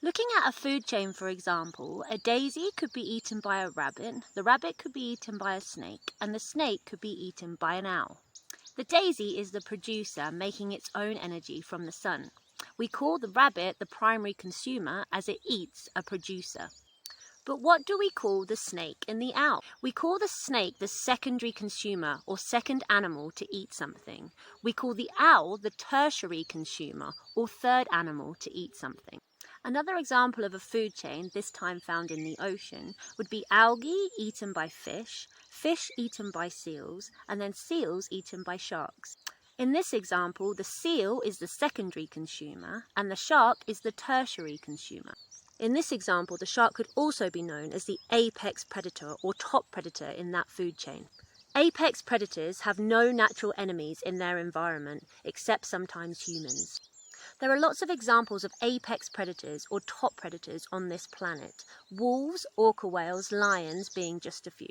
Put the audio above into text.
Looking at a food chain, for example, a daisy could be eaten by a rabbit, the rabbit could be eaten by a snake, and the snake could be eaten by an owl. The daisy is the producer, making its own energy from the sun. We call the rabbit the primary consumer as it eats a producer. But what do we call the snake and the owl? We call the snake the secondary consumer or second animal to eat something. We call the owl the tertiary consumer or third animal to eat something. Another example of a food chain, this time found in the ocean, would be algae eaten by fish, fish eaten by seals, and then seals eaten by sharks. In this example, the seal is the secondary consumer and the shark is the tertiary consumer. In this example, the shark could also be known as the apex predator or top predator in that food chain. Apex predators have no natural enemies in their environment, except sometimes humans. There are lots of examples of apex predators or top predators on this planet, wolves, orca whales, lions being just a few.